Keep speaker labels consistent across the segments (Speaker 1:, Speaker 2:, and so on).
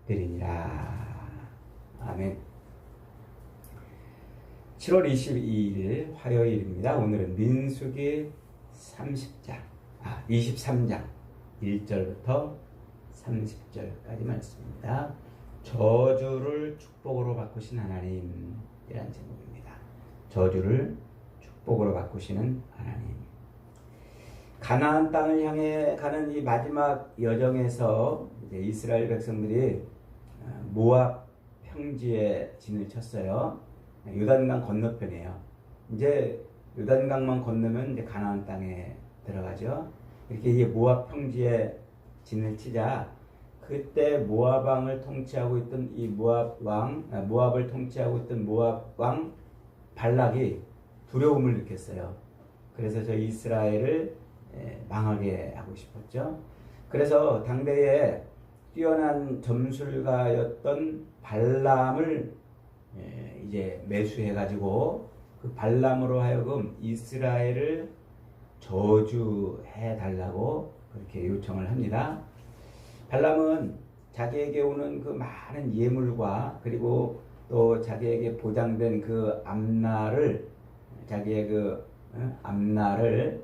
Speaker 1: 드리니라. 아멘. 7월 22일 화요일입니다. 오늘은 민수기 23장 1절부터 30절까지 말씀입니다. 저주를 축복으로 바꾸신 하나님이란 제목입니다. 저주를 축복으로 바꾸시는 하나님. 가나안 땅을 향해 가는 이 마지막 여정에서 이제 이스라엘 백성들이 모압 평지에 진을 쳤어요. 요단강 건너편이에요. 이제 요단강만 건너면 이제 가나안 땅에 들어가죠. 이렇게 이 모압 평지에 진을 치자 그때 모압 왕을 통치하고 있던 이 모압을 통치하고 있던 모압 왕 발락이 두려움을 느꼈어요. 그래서 저 이스라엘을 망하게 하고 싶었죠. 그래서 당대에 뛰어난 점술가였던 발람을 이제 매수해가지고 그 발람으로 하여금 이스라엘을 저주해 달라고 그렇게 요청을 합니다. 발람은 자기에게 오는 그 많은 예물과 그리고 또 자기에게 보장된 그 암나를 자기의 그 암나를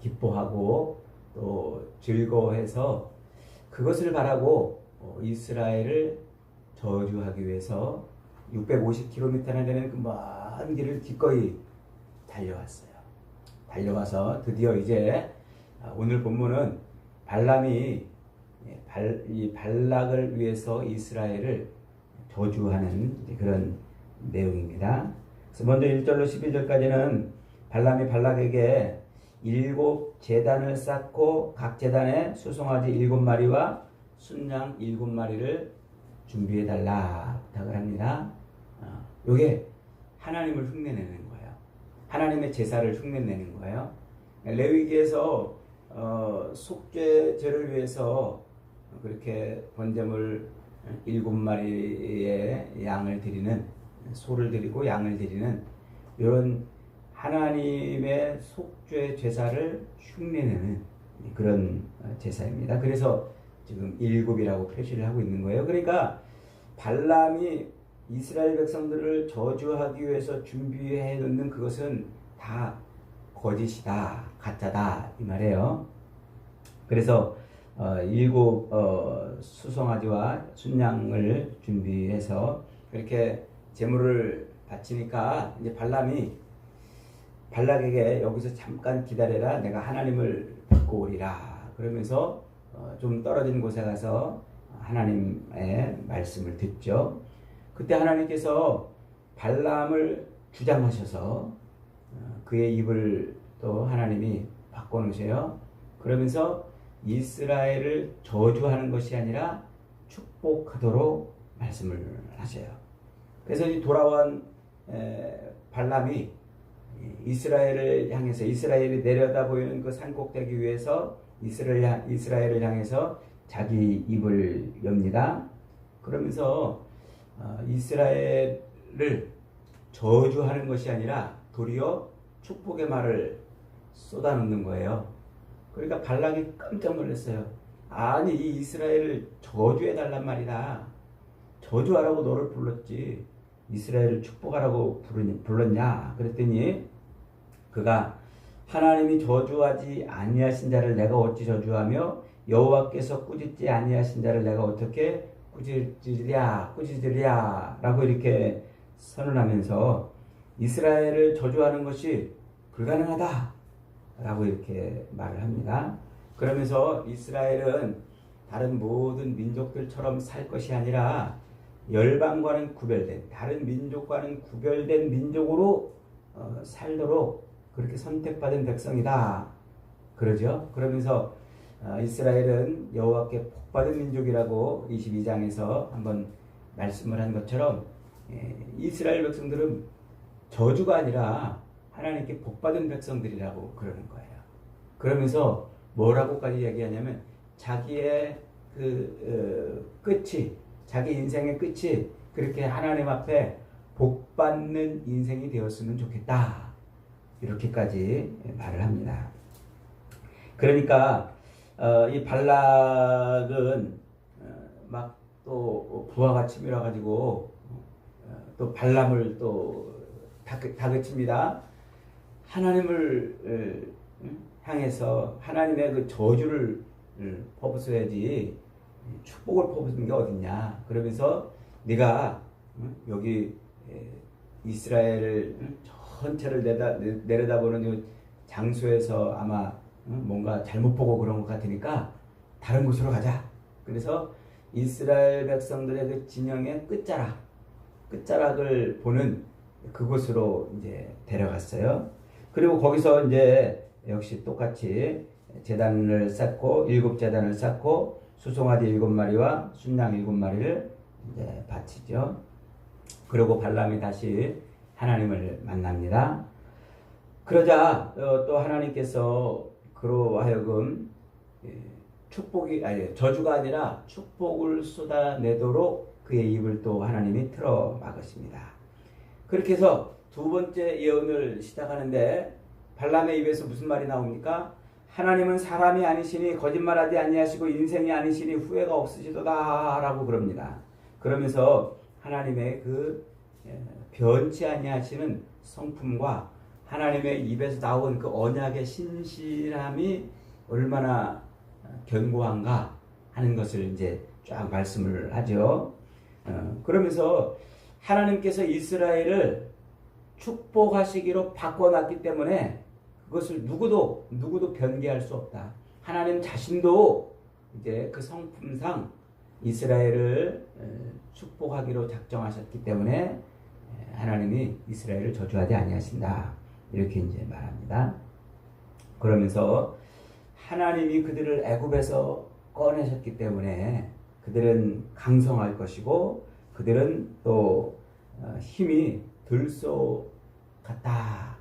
Speaker 1: 기뻐하고 또 즐거워해서 그것을 바라고 이스라엘을 저주하기 위해서 650km나 되는 그 먼 길을 기꺼이 달려왔어요. 달려와서 드디어 이제 오늘 본문은 발람이 이 발락을 위해서 이스라엘을 저주하는 그런 내용입니다. 그래서 먼저 1절로 11절까지는 발람이 발락에게 7제단을 쌓고 각 제단에 수송아지 7마리와 순양 7마리를 준비해달라 부탁을 합니다. 이게 하나님을 흉내내는 거예요. 하나님의 제사를 흉내내는 거예요. 레위기에서 속죄제를 위해서 그렇게 번제물 7마리의 양을 드리는 소를 드리고 양을 드리는 이런 하나님의 속죄 제사를 흉내내는 그런 제사입니다. 그래서 지금 7이라고 표시를 하고 있는 거예요. 그러니까 발람이 이스라엘 백성들을 저주하기 위해서 준비해 놓는 그것은 다 거짓이다, 가짜다 이 말이에요. 그래서 7 수송아지와 순양을 준비해서 그렇게 제물을 바치니까 이제 발락에게 여기서 잠깐 기다려라, 내가 하나님을 듣고 오리라 그러면서 좀 떨어진 곳에 가서 하나님의 말씀을 듣죠. 그때 하나님께서 발람을 주장하셔서 그의 입을 또 하나님이 바꿔놓으세요. 그러면서 이스라엘을 저주하는 것이 아니라 축복하도록 말씀을 하세요. 그래서 이 돌아온 발람이 이스라엘을 향해서 이스라엘이 내려다 보이는 그 산꼭대기 위에서 이스라엘을 향해서 자기 입을 엽니다. 그러면서 이스라엘을 저주하는 것이 아니라 도리어 축복의 말을 쏟아놓는 거예요. 그러니까 발락이 깜짝 놀랐어요. 아니 이 이스라엘을 저주해달란 말이다. 저주하라고 너를 불렀지 이스라엘을 축복하라고 불렀냐 그랬더니 그가 하나님이 저주하지 아니하신 자를 내가 어찌 저주하며 여호와께서 꾸짖지 아니하신 자를 내가 어떻게 꾸짖으랴 라고 이렇게 선언하면서 이스라엘을 저주하는 것이 불가능하다 라고 이렇게 말을 합니다. 그러면서 이스라엘은 다른 모든 민족들처럼 살 것이 아니라 열방과는 구별된 다른 민족과는 구별된 민족으로 살도록 그렇게 선택받은 백성이다 그러죠. 그러면서 이스라엘은 여호와께 복받은 민족이라고 22장에서 한번 말씀을 한 것처럼 이스라엘 백성들은 저주가 아니라 하나님께 복받은 백성들이라고 그러는 거예요. 그러면서 뭐라고까지 얘기하냐면 자기의 끝이 자기 인생의 끝이 그렇게 하나님 앞에 복받는 인생이 되었으면 좋겠다 이렇게까지 말을 합니다. 그러니까 이 발락은 막 또 부하가 치밀어 가지고 또 발람을 또 다그칩니다. 하나님을 향해서 하나님의 그 저주를 퍼부어야지 축복을 퍼부는 게 어딨냐. 그러면서 네가 여기 이스라엘을 전체를 내려다보는 장소에서 아마 뭔가 잘못 보고 그런 것 같으니까 다른 곳으로 가자. 그래서 이스라엘 백성들의 그 진영의 끝자락을 보는 그곳으로 이제 데려갔어요. 그리고 거기서 이제 역시 똑같이 제단을 쌓고 7제단을 쌓고 수송아지 7마리와 순양 7마리를 이제 바치죠. 그리고 발람이 다시 하나님을 만납니다. 그러자 또 하나님께서 그로 하여금 저주가 아니라 축복을 쏟아내도록 그의 입을 또 하나님이 틀어 막으십니다. 그렇게 해서 두 번째 예언을 시작하는데 발람의 입에서 무슨 말이 나옵니까? 하나님은 사람이 아니시니 거짓말하지 아니하시고 인생이 아니시니 후회가 없으시도다 라고 그럽니다. 그러면서 하나님의 그 변치 아니하시는 성품과 하나님의 입에서 나온 그 언약의 신실함이 얼마나 견고한가 하는 것을 이제 쫙 말씀을 하죠. 그러면서 하나님께서 이스라엘을 축복하시기로 바꿔놨기 때문에 그것을 누구도 변개할 수 없다. 하나님 자신도 이제 그 성품상 이스라엘을 축복하기로 작정하셨기 때문에 하나님이 이스라엘을 저주하지 아니하신다. 이렇게 이제 말합니다. 그러면서 하나님이 그들을 애굽에서 꺼내셨기 때문에 그들은 강성할 것이고 그들은 또 힘이 들소 같다.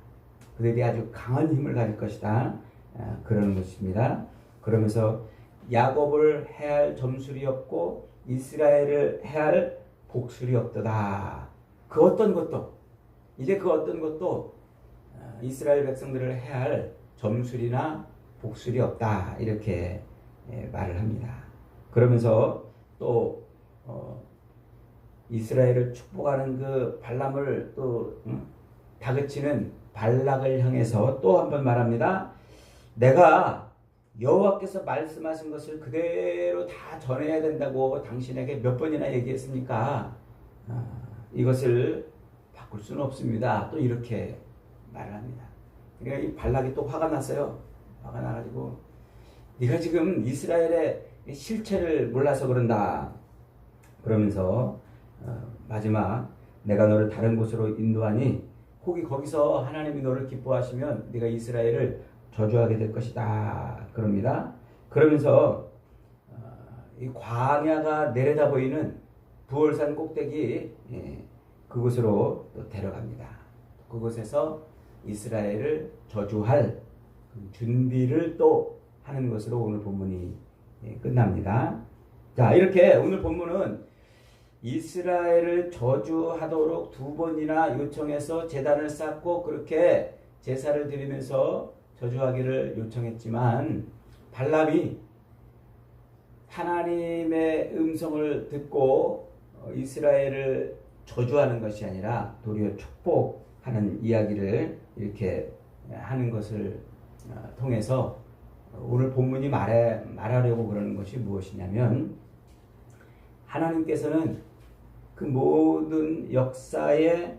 Speaker 1: 그들이 아주 강한 힘을 가질 것이다. 그러는 것입니다. 그러면서 야곱을 해할 점술이 없고 이스라엘을 해할 복술이 없도다. 그 어떤 것도 이스라엘 백성들을 해할 점술이나 복술이 없다. 이렇게 말을 합니다. 그러면서 또 이스라엘을 축복하는 그 발람을 또 다그치는 발락을 향해서 또 한 번 말합니다. 내가 여호와께서 말씀하신 것을 그대로 다 전해야 된다고 당신에게 몇 번이나 얘기했습니까? 이것을 바꿀 수는 없습니다. 또 이렇게 말을 합니다. 그러니까 이 발락이 또 화가 났어요. 화가 나가지고 네가 지금 이스라엘의 실체를 몰라서 그런다. 그러면서 마지막 내가 너를 다른 곳으로 인도하니 혹이 거기서 하나님이 너를 기뻐하시면 네가 이스라엘을 저주하게 될 것이다. 그럽니다. 그러면서 이 광야가 내려다 보이는 부월산 꼭대기 그곳으로 또 데려갑니다. 그곳에서 이스라엘을 저주할 준비를 또 하는 것으로 오늘 본문이 끝납니다. 자, 이렇게 오늘 본문은 이스라엘을 저주하도록 두 번이나 요청해서 제단을 쌓고 그렇게 제사를 드리면서 저주하기를 요청했지만 발람이 하나님의 음성을 듣고 이스라엘을 저주하는 것이 아니라 도리어 축복하는 이야기를 이렇게 하는 것을 통해서 오늘 본문이 말하려고 그러는 것이 무엇이냐면 하나님께서는 그 모든 역사의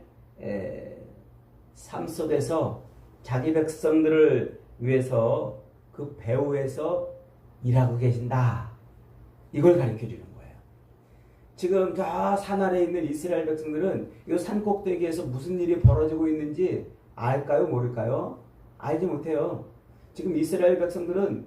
Speaker 1: 삶 속에서 자기 백성들을 위해서 그 배후에서 일하고 계신다. 이걸 가르쳐 주는 거예요. 지금 저 산 아래에 있는 이스라엘 백성들은 이 산 꼭대기에서 무슨 일이 벌어지고 있는지 알까요? 모를까요? 알지 못해요. 지금 이스라엘 백성들은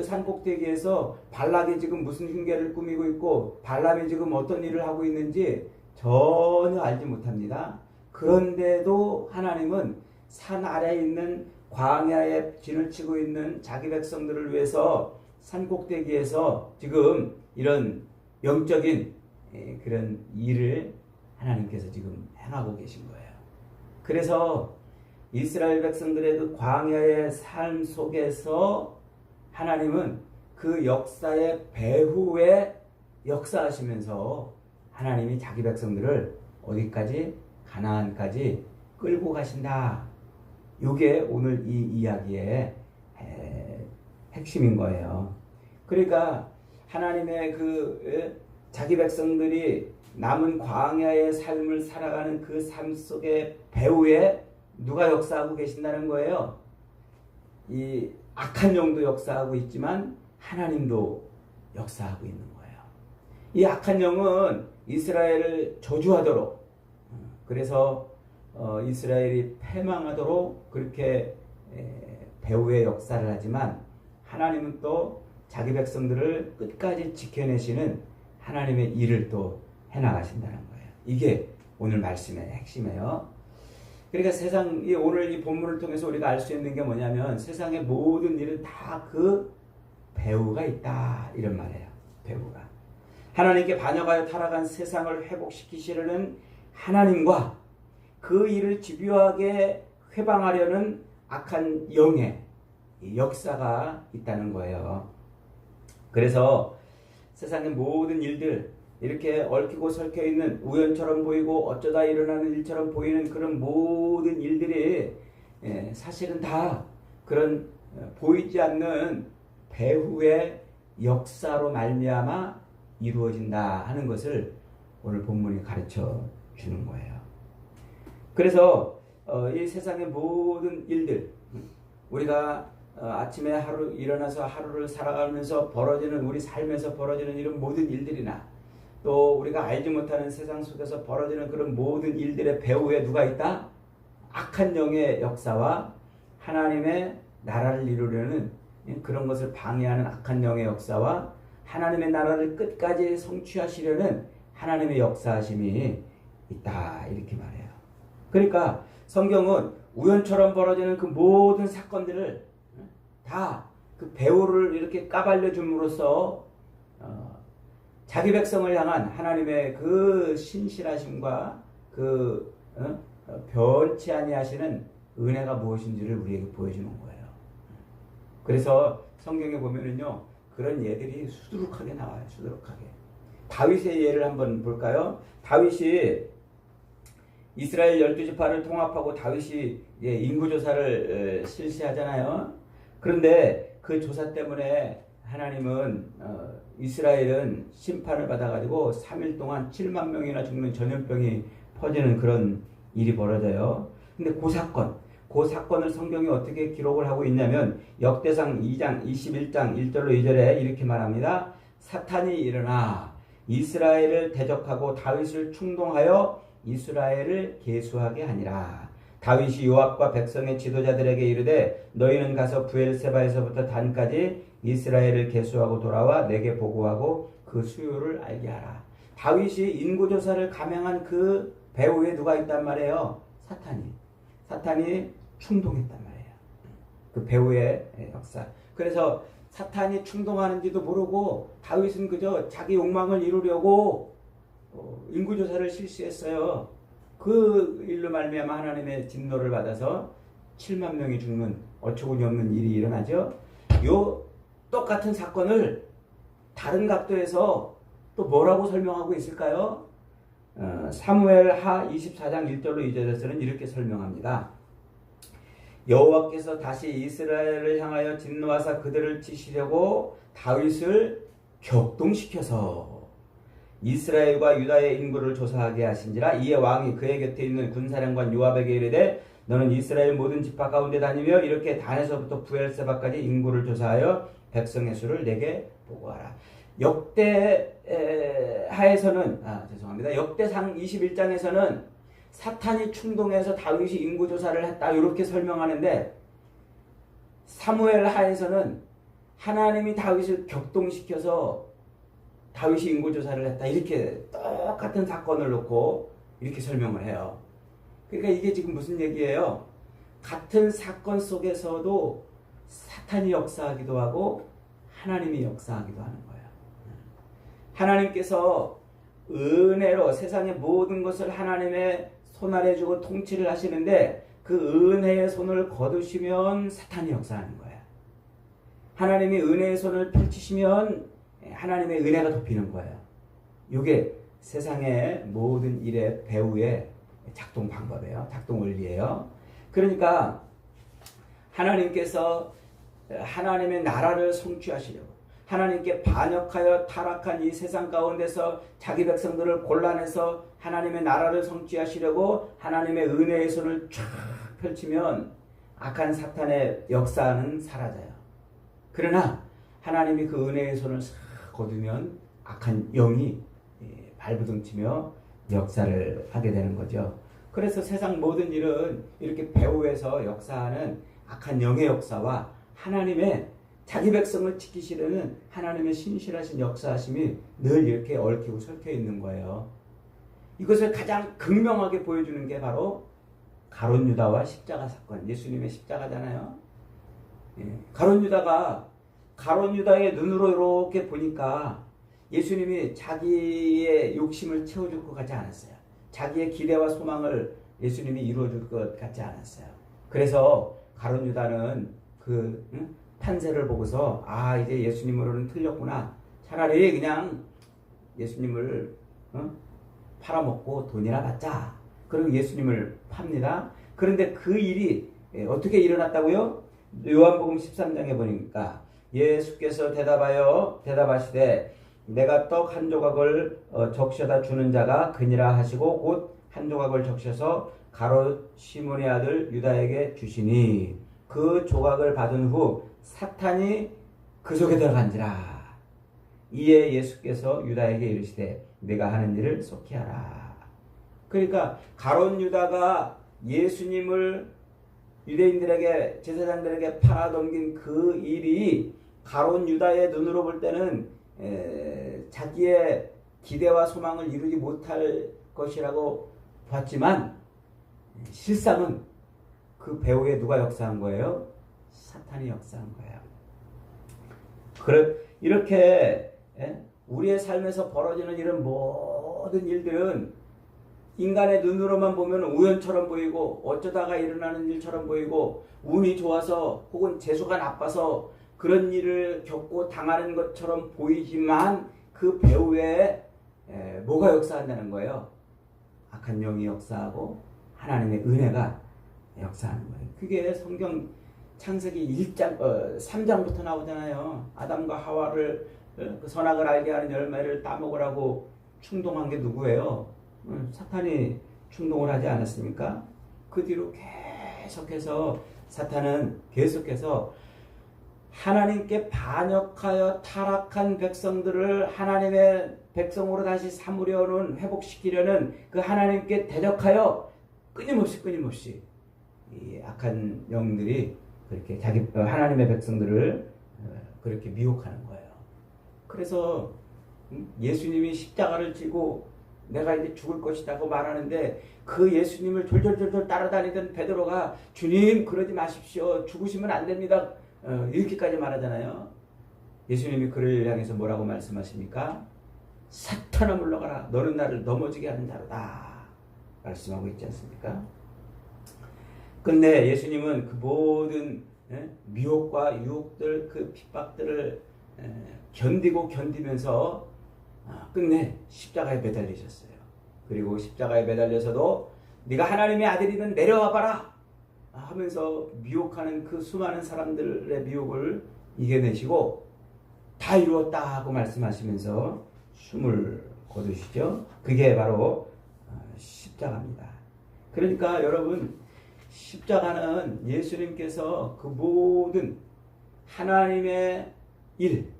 Speaker 1: 산 꼭대기에서 발락이 지금 무슨 흉계를 꾸미고 있고 발람이 지금 어떤 일을 하고 있는지 전혀 알지 못합니다. 그런데도 하나님은 산 아래에 있는 광야에 진을 치고 있는 자기 백성들을 위해서 산 꼭대기에서 지금 이런 영적인 그런 일을 하나님께서 지금 행하고 계신 거예요. 그래서 이스라엘 백성들의 그 광야의 삶 속에서 하나님은 그 역사의 배후에 역사하시면서 하나님이 자기 백성들을 어디까지? 가나안까지 끌고 가신다. 이게 오늘 이 이야기의 핵심인 거예요. 그러니까 하나님의 자기 백성들이 남은 광야의 삶을 살아가는 그 삶 속의 배후에 누가 역사하고 계신다는 거예요. 이 악한 영도 역사하고 있지만 하나님도 역사하고 있는 거예요. 이 악한 영은 이스라엘을 저주하도록, 그래서 이스라엘이 패망하도록 그렇게 배후의 역사를 하지만 하나님은 또 자기 백성들을 끝까지 지켜내시는 하나님의 일을 또 해나가신다는 거예요. 이게 오늘 말씀의 핵심이에요. 그러니까 세상이 오늘 이 본문을 통해서 우리가 알 수 있는 게 뭐냐면 세상의 모든 일은 다 그 배후가 있다, 이런 말이에요. 배후가. 하나님께 반역하여 타락한 세상을 회복시키시려는 하나님과 그 일을 집요하게 회방하려는 악한 영의 역사가 있다는 거예요. 그래서 세상의 모든 일들, 이렇게 얽히고 설켜 있는 우연처럼 보이고 어쩌다 일어나는 일처럼 보이는 그런 모든 일들이 사실은 다 그런 보이지 않는 배후의 역사로 말미암아 이루어진다 하는 것을 오늘 본문이 가르쳐 주는 거예요. 그래서 이 세상의 모든 일들, 우리가 아침에 하루 일어나서 하루를 살아가면서 벌어지는, 우리 삶에서 벌어지는 이런 모든 일들이나 또 우리가 알지 못하는 세상 속에서 벌어지는 그런 모든 일들의 배후에 누가 있다? 악한 영의 역사와 하나님의 나라를 이루려는 그런 것을 방해하는 악한 영의 역사와 하나님의 나라를 끝까지 성취하시려는 하나님의 역사하심이 있다, 이렇게 말해요. 그러니까 성경은 우연처럼 벌어지는 그 모든 사건들을 다 그 배후를 이렇게 까발려 줌으로써 자기 백성을 향한 하나님의 그 신실하심과 그 변치 아니하시는 은혜가 무엇인지를 우리에게 보여주는 거예요. 그래서 성경에 보면은요, 그런 예들이 수두룩하게 나와요. 수두룩하게. 다윗의 예를 한번 볼까요? 다윗이 이스라엘 12지파를 통합하고 다윗이 인구조사를 실시하잖아요. 그런데 그 조사 때문에 하나님은 이스라엘은 심판을 받아가지고 3일 동안 7만 명이나 죽는 전염병이 퍼지는 그런 일이 벌어져요. 근데 그 사건을 성경이 어떻게 기록을 하고 있냐면 역대상 2장 21장 1절로 2절에 이렇게 말합니다. 사탄이 일어나 이스라엘을 대적하고 다윗을 충동하여 이스라엘을 계수하게 하니라. 다윗이 요압과 백성의 지도자들에게 이르되 너희는 가서 브엘세바에서부터 단까지 이스라엘을 계수하고 돌아와 내게 보고하고 그 수요를 알게 하라. 다윗이 인구조사를 감행한 그 배후에 누가 있단 말이에요? 사탄이 충동했단 말이에요. 그 배후의 역사. 그래서 사탄이 충동하는지도 모르고 다윗은 그저 자기 욕망을 이루려고 인구조사를 실시했어요. 그 일로 말미암아 하나님의 진노를 받아서 7만 명이 죽는 어처구니 없는 일이 일어나죠. 요 똑같은 사건을 다른 각도에서 또 뭐라고 설명하고 있을까요? 사무엘하 24장 1절로 2절에서는 이렇게 설명합니다. 여호와께서 다시 이스라엘을 향하여 진노하사 그들을 치시려고 다윗을 격동시켜서 이스라엘과 유다의 인구를 조사하게 하신지라. 이에 왕이 그의 곁에 있는 군사령관 요압에게 이르되 너는 이스라엘 모든 지파 가운데 다니며 이렇게 단에서부터 브엘세바까지 인구를 조사하여 백성의 수를 내게 보고하라. 역대상 21장에서는 사탄이 충동해서 다윗이 인구조사를 했다, 이렇게 설명하는데 사무엘 하에서는 하나님이 다윗을 격동시켜서 다윗이 인구조사를 했다, 이렇게 똑같은 사건을 놓고 이렇게 설명을 해요. 그러니까 이게 지금 무슨 얘기예요? 같은 사건 속에서도 사탄이 역사하기도 하고 하나님이 역사하기도 하는 거예요. 하나님께서 은혜로 세상의 모든 것을 하나님의 손 아래 주고 통치를 하시는데 그 은혜의 손을 거두시면 사탄이 역사하는 거예요. 하나님이 은혜의 손을 펼치시면 하나님의 은혜가 덮이는 거예요. 이게 세상의 모든 일의 배후의 작동 방법이에요. 작동 원리예요. 그러니까 하나님께서 하나님의 나라를 성취하시려고, 하나님께 반역하여 타락한 이 세상 가운데서 자기 백성들을 골라내서 하나님의 나라를 성취하시려고 하나님의 은혜의 손을 쫙 펼치면 악한 사탄의 역사는 사라져요. 그러나 하나님이 그 은혜의 손을 싹 거두면 악한 영이 발부둥치며 역사를 하게 되는 거죠. 그래서 세상 모든 일은 이렇게 배후에서 역사하는 악한 영의 역사와 하나님의 자기 백성을 지키시려는 하나님의 신실하신 역사하심이 늘 이렇게 얽히고 설켜 있는 거예요. 이것을 가장 극명하게 보여주는 게 바로 가룟 유다와 십자가 사건, 예수님의 십자가잖아요. 가룟 유다의 눈으로 이렇게 보니까 예수님이 자기의 욕심을 채워줄 것 같지 않았어요. 자기의 기대와 소망을 예수님이 이루어줄 것 같지 않았어요. 그래서 가룟 유다는 그 판세를 보고서 이제 예수님으로는 틀렸구나. 차라리 그냥 예수님을 팔아먹고 돈이나 받자. 그리고 예수님을 팝니다. 그런데 그 일이 어떻게 일어났다고요? 요한복음 13장에 보니까 예수께서 대답하시되 내가 떡 한 조각을 적셔다 주는 자가 그니라 하시고 곧 한 조각을 적셔서 가룟 시몬의 아들 유다에게 주시니 그 조각을 받은 후 사탄이 그 속에 들어간지라. 이에 예수께서 유다에게 이르시되 내가 하는 일을 속히 하라. 그러니까 가룟 유다가 예수님을 유대인들에게, 제사장들에게 팔아넘긴 그 일이 가룟 유다의 눈으로 볼 때는 자기의 기대와 소망을 이루지 못할 것이라고 봤지만 실상은 그 배후에 누가 역사한 거예요? 사탄이 역사한 거예요. 이렇게 우리의 삶에서 벌어지는 이런 모든 일들은 인간의 눈으로만 보면 우연처럼 보이고 어쩌다가 일어나는 일처럼 보이고 운이 좋아서 혹은 재수가 나빠서 그런 일을 겪고 당하는 것처럼 보이지만 그 배후에 뭐가 역사한다는 거예요? 악한 영이 역사하고 하나님의 은혜가 역사하는 거예요. 그게 성경 창세기 3장부터 나오잖아요. 아담과 하와를 그 선악을 알게 하는 열매를 따먹으라고 충동한 게 누구예요? 사탄이 충동을 하지 않았습니까? 그 뒤로 계속해서 사탄은 계속해서 하나님께 반역하여 타락한 백성들을 하나님의 백성으로 다시 삼으려는, 회복시키려는 그 하나님께 대적하여 끊임없이 이 악한 영들이 그렇게 하나님의 백성들을 그렇게 미혹하는 거예요. 그래서 예수님이 십자가를 지고 내가 이제 죽을 것이라고 말하는데 그 예수님을 졸졸졸 따라다니던 베드로가 주님 그러지 마십시오. 죽으시면 안 됩니다. 이렇게까지 말하잖아요. 예수님이 그를 향해서 뭐라고 말씀하십니까? 사탄아 물러가라. 너는 나를 넘어지게 하는 자로다. 말씀하고 있지 않습니까? 근데 예수님은 그 모든 미혹과 유혹들, 그 핍박들을 견디면서 끝내 십자가에 매달리셨어요. 그리고 십자가에 매달려서도 네가 하나님의 아들이면 내려와 봐라 하면서 미혹하는 그 수많은 사람들의 미혹을 이겨내시고 다 이루었다 하고 말씀하시면서 숨을 거두시죠. 그게 바로 십자가입니다. 그러니까 여러분, 십자가는 예수님께서 그 모든 하나님의 일,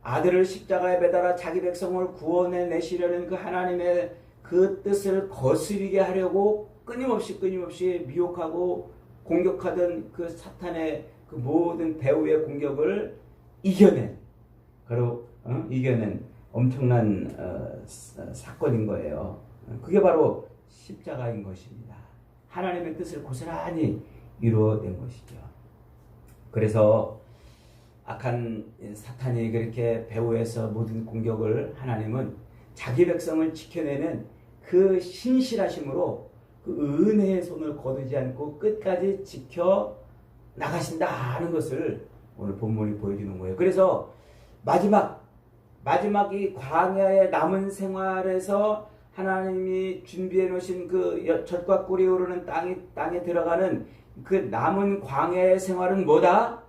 Speaker 1: 아들을 십자가에 매달아 자기 백성을 구원해 내시려는 그 하나님의 그 뜻을 거스리게 하려고 끊임없이 미혹하고 공격하던 그 사탄의 그 모든 배후의 공격을 이겨낸 엄청난 사건인 거예요. 그게 바로 십자가인 것입니다. 하나님의 뜻을 고스란히 이루어낸 것이죠. 그래서 악한 사탄이 그렇게 배후에서 모든 공격을 하나님은 자기 백성을 지켜내는 그 신실하심으로 그 은혜의 손을 거두지 않고 끝까지 지켜 나가신다 하는 것을 오늘 본문이 보여주는 거예요. 그래서 마지막 마지막 이 광야의 남은 생활에서 하나님이 준비해 놓으신 그 젖과 꿀이 흐르는 땅에 들어가는 그 남은 광야의 생활은 뭐다?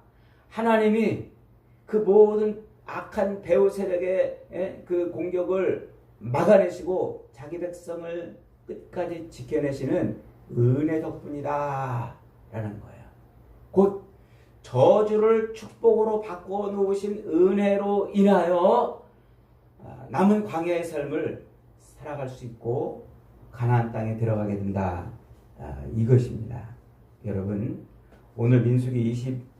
Speaker 1: 하나님이 그 모든 악한 배후 세력의 그 공격을 막아내시고 자기 백성을 끝까지 지켜내시는 은혜 덕분이다 라는 거예요. 곧 저주를 축복으로 바꿔 놓으신 은혜로 인하여 남은 광야의 삶을 살아갈 수 있고 가나안 땅에 들어가게 된다. 이것입니다. 여러분, 오늘 민수기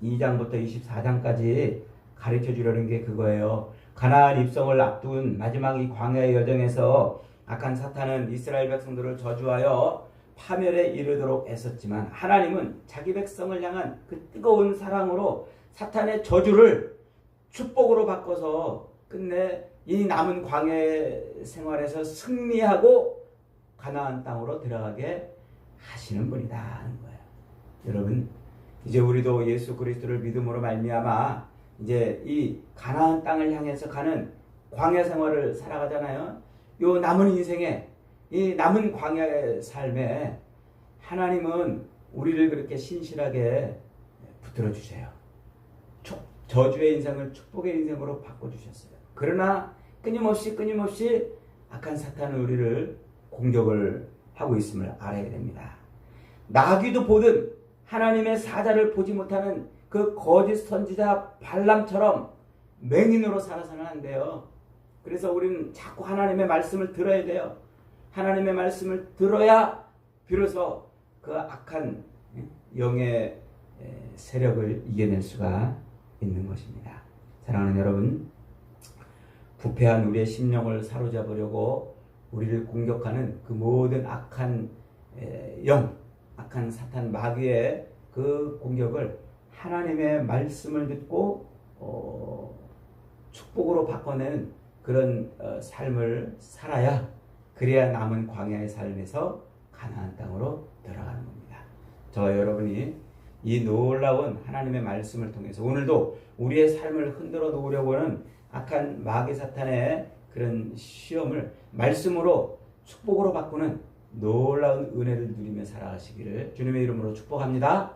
Speaker 1: 22장부터 24장까지 가르쳐 주려는 게 그거예요. 가나안 입성을 앞둔 마지막 이 광야의 여정에서 악한 사탄은 이스라엘 백성들을 저주하여 파멸에 이르도록 애썼지만 하나님은 자기 백성을 향한 그 뜨거운 사랑으로 사탄의 저주를 축복으로 바꿔서 끝내 이 남은 광야의 생활에서 승리하고 가나안 땅으로 들어가게 하시는 분이다 하는 거예요. 여러분, 이제 우리도 예수 그리스도를 믿음으로 말미암아 이제 이 가나안 땅을 향해서 가는 광야 생활을 살아가잖아요. 요 남은 인생에 이 남은 광야의 삶에 하나님은 우리를 그렇게 신실하게 붙들어 주세요. 저주의 인생을 축복의 인생으로 바꿔주셨어요. 그러나 끊임없이 악한 사탄은 우리를 공격을 하고 있음을 알아야 됩니다. 나귀도 보듯 하나님의 사자를 보지 못하는 그 거짓 선지자 발람처럼 맹인으로 살아서는 안 돼요. 그래서 우리는 자꾸 하나님의 말씀을 들어야 돼요. 하나님의 말씀을 들어야 비로소 그 악한 영의 세력을 이겨낼 수가 있는 것입니다. 사랑하는 여러분, 부패한 우리의 심령을 사로잡으려고 우리를 공격하는 그 모든 악한 영, 악한 사탄 마귀의 그 공격을 하나님의 말씀을 듣고 축복으로 바꿔내는 그런 삶을 살아야, 그래야 남은 광야의 삶에서 가나안 땅으로 들어가는 겁니다. 저와 여러분이 이 놀라운 하나님의 말씀을 통해서 오늘도 우리의 삶을 흔들어 놓으려고 하는 악한 마귀 사탄의 그런 시험을 말씀으로 축복으로 바꾸는 놀라운 은혜를 누리며 살아가시기를 주님의 이름으로 축복합니다.